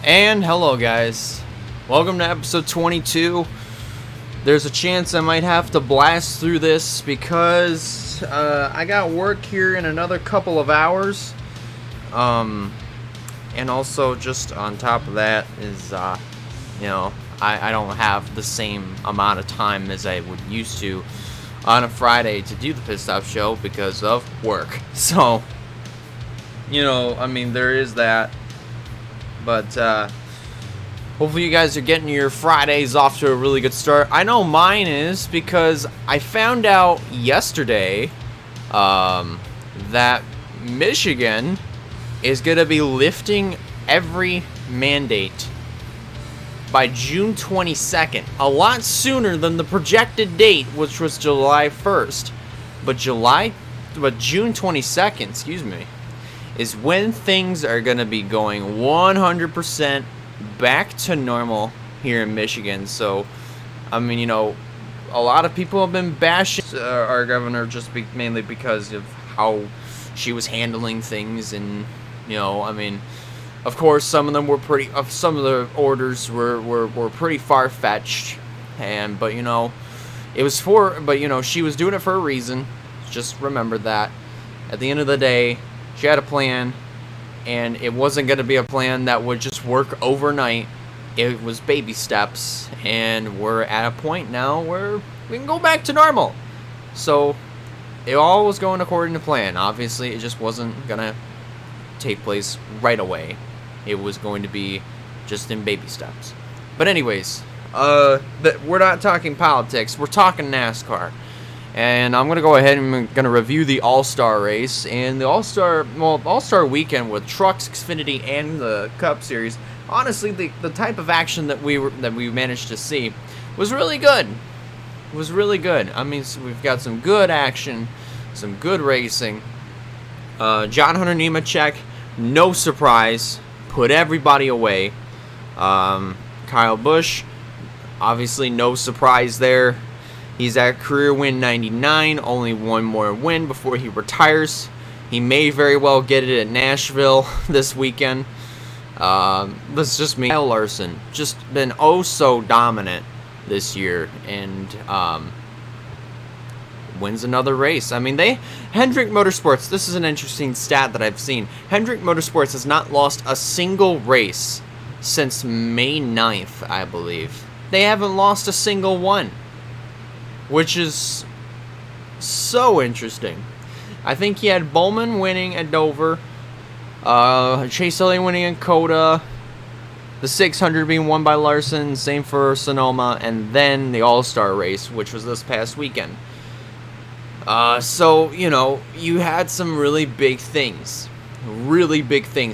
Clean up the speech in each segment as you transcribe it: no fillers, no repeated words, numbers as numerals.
And hello guys, welcome to episode 22. There's a chance I might have to blast through this because I got work here in another couple of hours. And also just on top of that is, I don't have the same amount of time as I would used to on a Friday to do the Pit Stop Show because of work. So, there is that. But hopefully you guys are getting your Fridays off to a really good start. I know mine is because I found out yesterday that Michigan is going to be lifting every mandate by June 22nd. A lot sooner than the projected date, which was July 1st. But June 22nd, is when things are going to be going 100% back to normal here in Michigan. So, a lot of people have been bashing our governor mainly because of how she was handling things. And, of course, some of them were some of the orders were pretty far-fetched. But she was doing it for a reason. Just remember that. At the end of the day, she had a plan, and it wasn't going to be a plan that would just work overnight. It was baby steps, and we're at a point now where we can go back to normal. So, it all was going according to plan. Obviously, it just wasn't going to take place right away. It was going to be just in baby steps. But anyways, we're not talking politics. We're talking NASCAR. And I'm going to go ahead and I'm going to review the All-Star race. And the All-Star weekend with Trucks, Xfinity, and the Cup Series. Honestly, the type of action that we managed to see was really good. It was really good. So we've got some good action, some good racing. John Hunter Nemechek, no surprise, put everybody away. Kyle Busch, obviously no surprise there. He's at career win 99, only one more win before he retires. He may very well get it at Nashville this weekend. That's just me. Larson, just been so dominant this year, and wins another race. Hendrick Motorsports, this is an interesting stat that I've seen. Hendrick Motorsports has not lost a single race since May 9th, I believe. They haven't lost a single one, which is so interesting. I think he had Bowman winning at Dover, Chase Elliott winning in Coda, the 600 being won by Larson, same for Sonoma, and then the All-Star race, which was this past weekend. So, you had some really big things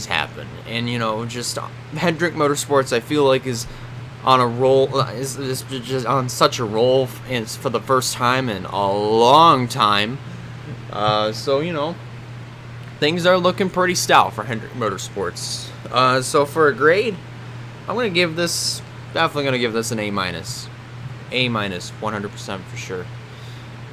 happen. And, just Hendrick Motorsports, I feel like, is on a roll, is just on such a roll, and it's for the first time in a long time. So, things are looking pretty stout for Hendrick Motorsports. So for a grade, I'm definitely going to give this an A-. A-, 100% for sure.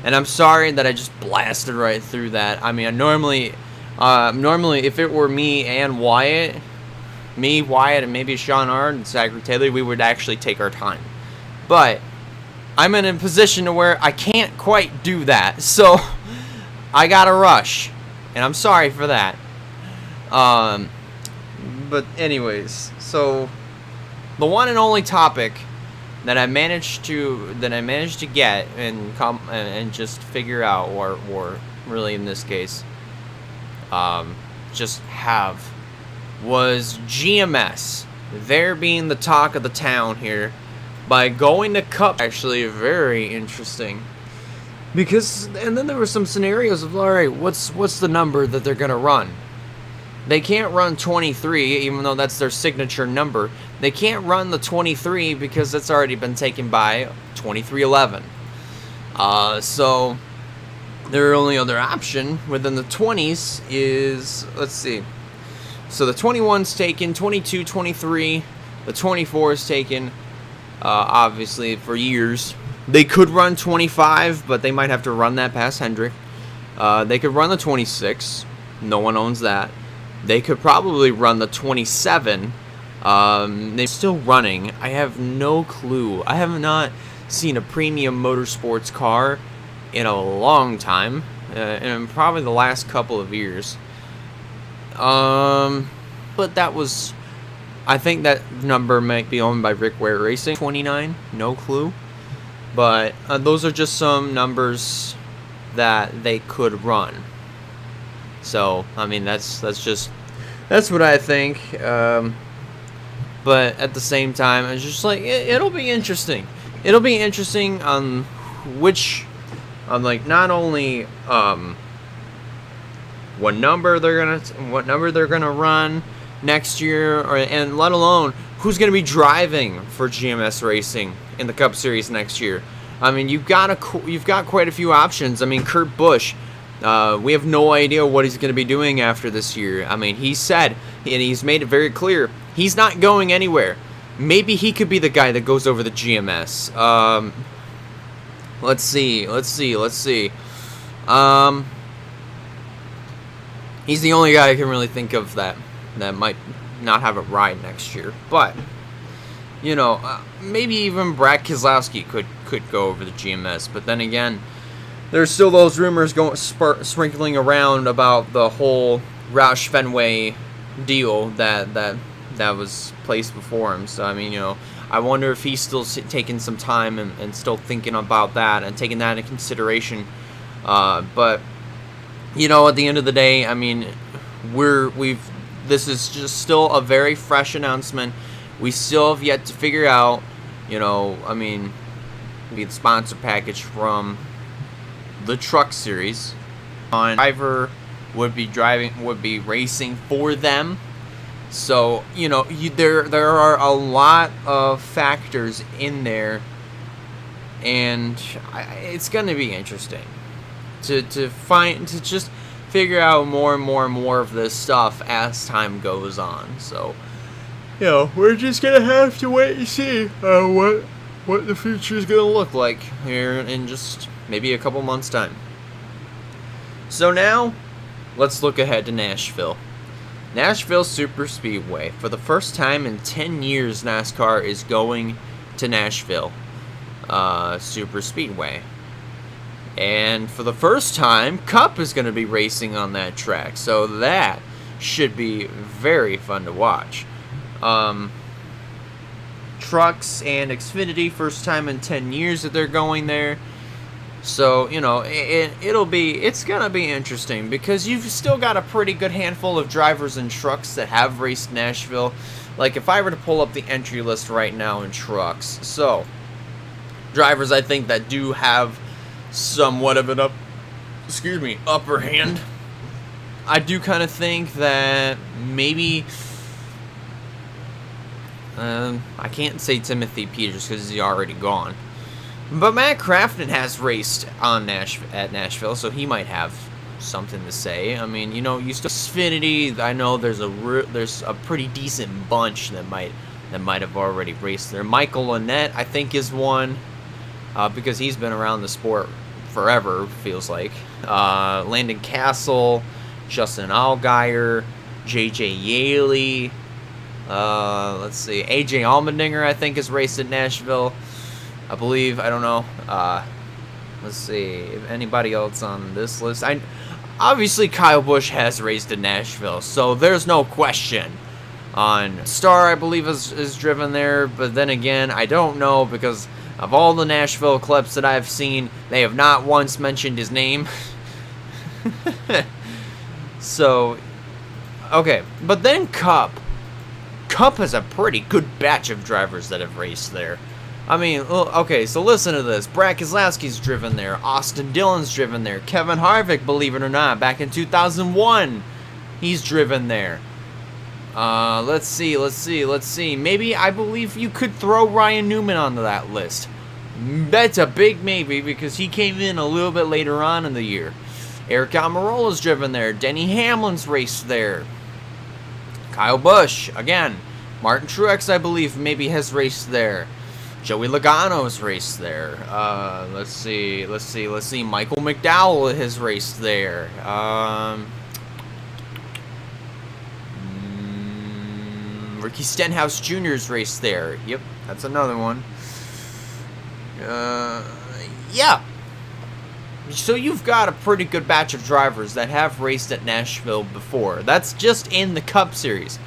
And I'm sorry that I just blasted right through that. Normally, if it were me and Wyatt, and maybe Sean Ard and Zachary Taylor, we would actually take our time. But I'm in a position to where I can't quite do that. So I gotta rush. And I'm sorry for that. But anyways, so the one and only topic that I managed to get and just figure out, or really in this case, just have, was GMS. They're being the talk of the town here by going to Cup. Actually, very interesting. And then there were some scenarios of, all right, what's the number that they're going to run? They can't run 23, even though that's their signature number. They can't run the 23 because it's already been taken by 2311. So their only other option within the 20s is, let's see. So the 21's taken, 22, 23, the 24 is taken, obviously, for years. They could run 25, but they might have to run that past Hendrick. They could run the 26. No one owns that. They could probably run the 27, They're still running. I have no clue. I have not seen a premium motorsports car in a long time, in probably the last couple of years. But that was, I think that number might be owned by Rick Ware Racing. 29, no clue. But those are just some numbers that they could run. So I mean, that's what I think. But at the same time, it's just like it'll be interesting. It'll be interesting on like not only what number they're gonna run next year, and let alone who's gonna be driving for GMS Racing in the Cup Series next year. I mean, you've got quite a few options. I mean, Kurt Busch. We have no idea what he's going to be doing after this year. I mean, he said, and he's made it very clear, he's not going anywhere. Maybe he could be the guy that goes over the GMS. Let's see. He's the only guy I can really think of that might not have a ride next year. But, you know, maybe even Brad Keselowski could go over the GMS. But then again, there's still those rumors sprinkling around about the whole Roush Fenway deal that was placed before him. So I mean, you know, I wonder if he's still taking some time and still thinking about that and taking that into consideration. But you know, at the end of the day, I mean, this is just still a very fresh announcement. We still have yet to figure out, you know, I mean, the sponsor package from the Truck Series. Driver would be racing for them. So, you know, there are a lot of factors in there, and it's going to be interesting to just figure out more and more of this stuff as time goes on. So, you know, we're just going to have to wait and see what the future is going to look like here in just maybe a couple months' time. So now, let's look ahead to Nashville. Nashville Super Speedway. For the first time in 10 years, NASCAR is going to Nashville Super Speedway. And for the first time, Cup is going to be racing on that track. So that should be very fun to watch. Trucks and Xfinity, first time in 10 years that they're going there. So, you know, it's gonna be interesting because you've still got a pretty good handful of drivers and trucks that have raced Nashville. Like, if I were to pull up the entry list right now in trucks, so drivers I think that do have somewhat of an upper hand. I do kind of think that maybe I can't say Timothy Peters because he's already gone. But Matt Crafton has raced at Nashville, so he might have something to say. I mean, you know, you still Xfinity. I know there's a pretty decent bunch that might have already raced there. Michael Lynette, I think, is one because he's been around the sport forever. Feels like Landon Castle, Justin Allgaier, J.J. Yaley. Let's see, AJ Allmendinger, I think, has raced at Nashville. I believe, I don't know. Let's see if anybody else on this list. Obviously Kyle Busch has raced in Nashville, so there's no question. On Star, I believe, is driven there, but then again, I don't know because of all the Nashville clips that I've seen, they have not once mentioned his name. So, okay, but then Cup has a pretty good batch of drivers that have raced there. I mean, okay, so listen to this. Brad Keselowski's driven there. Austin Dillon's driven there. Kevin Harvick, believe it or not, back in 2001, he's driven there. Let's see. Maybe, I believe you could throw Ryan Newman onto that list. That's a big maybe because he came in a little bit later on in the year. Eric Almirola's driven there. Denny Hamlin's raced there. Kyle Busch, again. Martin Truex, I believe, maybe has raced there. Joey Logano's raced there. Let's see. Michael McDowell has raced there. Ricky Stenhouse Jr.'s raced there. Yep, that's another one. Yeah. So you've got a pretty good batch of drivers that have raced at Nashville before. That's just in the Cup Series.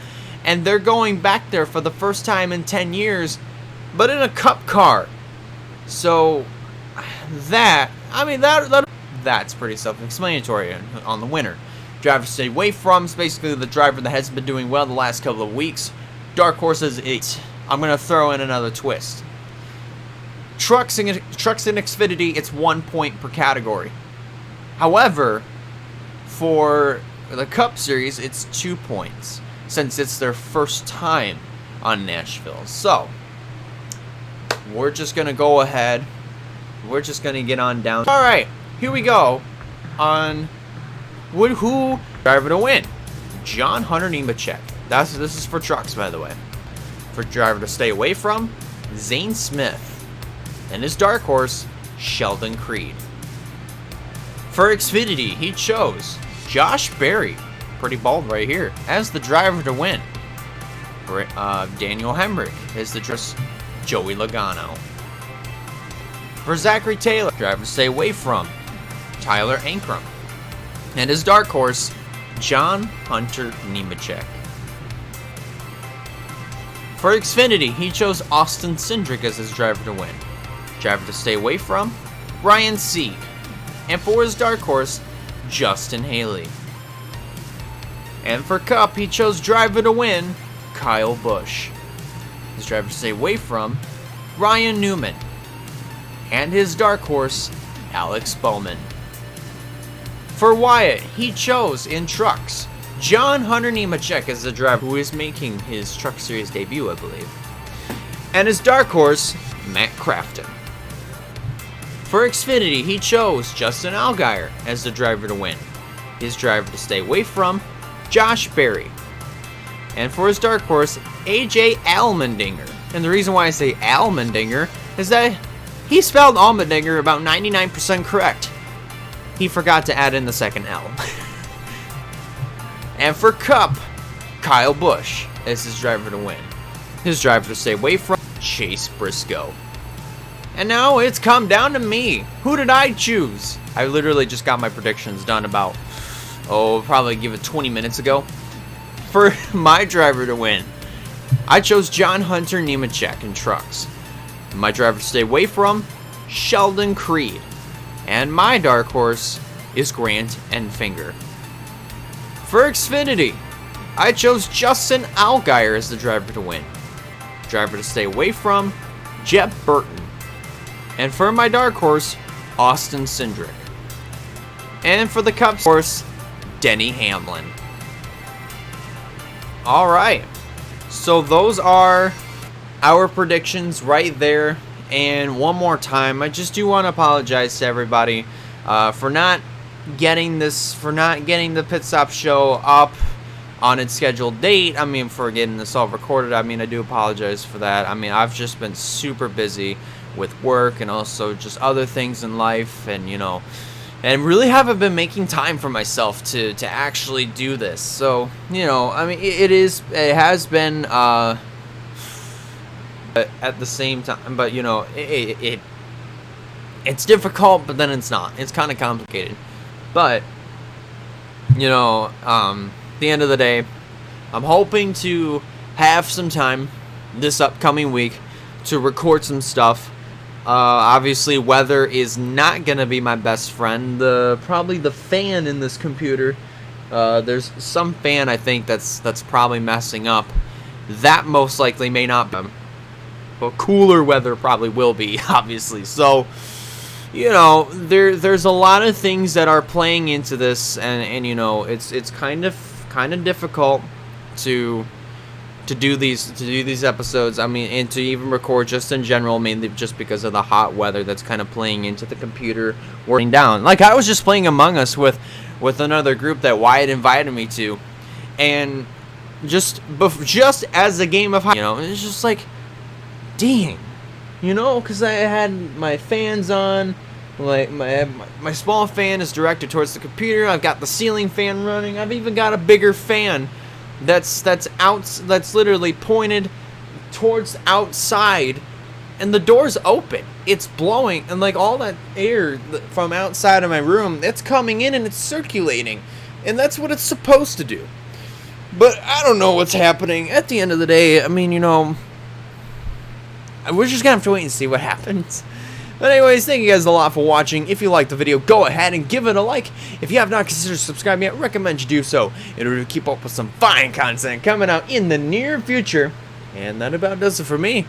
And they're going back there for the first time in 10 years, but in a Cup car. So that's pretty self-explanatory on the winner. Driver to stay away from is basically the driver that hasn't been doing well the last couple of weeks. Dark Horse is 8. I'm going to throw in another twist. Trucks and Xfinity, it's 1 point per category. However, for the Cup Series, it's 2 points, since it's their first time on Nashville. So, we're just going to go ahead. We're just going to get on down. Alright, here we go on who driver to win. John Hunter Nemechek. This is for trucks, by the way. For driver to stay away from, Zane Smith. And his dark horse, Sheldon Creed. For Xfinity, he chose Josh Berry, pretty bold right here, as the driver to win. Daniel Hemrick is the Joey Logano. For Zachary Taylor, driver to stay away from, Tyler Ankrum. And his dark horse, John Hunter Nemechek. For Xfinity, he chose Austin Cindric as his driver to win. Driver to stay away from, Ryan Sieg. And for his dark horse, Justin Haley. And for Cup, he chose driver to win, Kyle Busch. His driver to stay away from, Ryan Newman. And his dark horse, Alex Bowman. For Wyatt, he chose in trucks, John Hunter Nemechek as the driver who is making his Truck Series debut, I believe. And his dark horse, Matt Crafton. For Xfinity, he chose Justin Allgaier as the driver to win. His driver to stay away from, Josh Berry. And for his dark horse, AJ Allmendinger. And the reason why I say Allmendinger is that he spelled Allmendinger about 99% correct. He forgot to add in the second L. And for Cup, Kyle Busch as his driver to win. His driver to stay away from, Chase Briscoe. And now it's come down to me. Who did I choose? I literally just got my predictions done about, probably give it 20 minutes ago. For my driver to win, I chose John Hunter Nemechek in trucks. My driver to stay away from, Sheldon Creed. And my dark horse is Grant Enfinger. For Xfinity, I chose Justin Allgaier as the driver to win. Driver to stay away from, Jeb Burton. And for my dark horse, Austin Cindric. And for the Cup horse, Denny Hamlin. Alright, so those are our predictions right there. And one more time, I just do want to apologize to everybody for not getting the Pit Stop show up on its scheduled date. I mean, for getting this all recorded. I mean, I do apologize for that. I mean, I've just been super busy with work and also just other things in life, and and really haven't been making time for myself to actually do this. So, I mean, it has been at the same time, but it's difficult, but then it's not. It's kind of complicated. But at the end of the day, I'm hoping to have some time this upcoming week to record some stuff. Obviously, weather is not gonna be my best friend. Probably the fan in this computer. There's some fan I think that's probably messing up. That most likely may not be. But cooler weather probably will be, obviously. So, there's a lot of things that are playing into this, and it's kind of difficult to do these episodes. I mean, and to even record just in general, mainly just because of the hot weather that's kind of playing into the computer working down. Like, I was just playing Among Us with another group that Wyatt invited me to, and just as a game of it's just like, dang, because I had my fans on, like my small fan is directed towards the computer. I've got the ceiling fan running. I've even got a bigger fan that's literally pointed towards outside, and the door's open. It's blowing, and like all that air from outside of my room, it's coming in and it's circulating, and that's what it's supposed to do. But I don't know what's happening. At the end of the day, I mean, we're just gonna have to wait and see what happens. But anyways, thank you guys a lot for watching. If you liked the video, go ahead and give it a like. If you have not considered subscribing yet, I recommend you do so in order to keep up with some fine content coming out in the near future. And that about does it for me.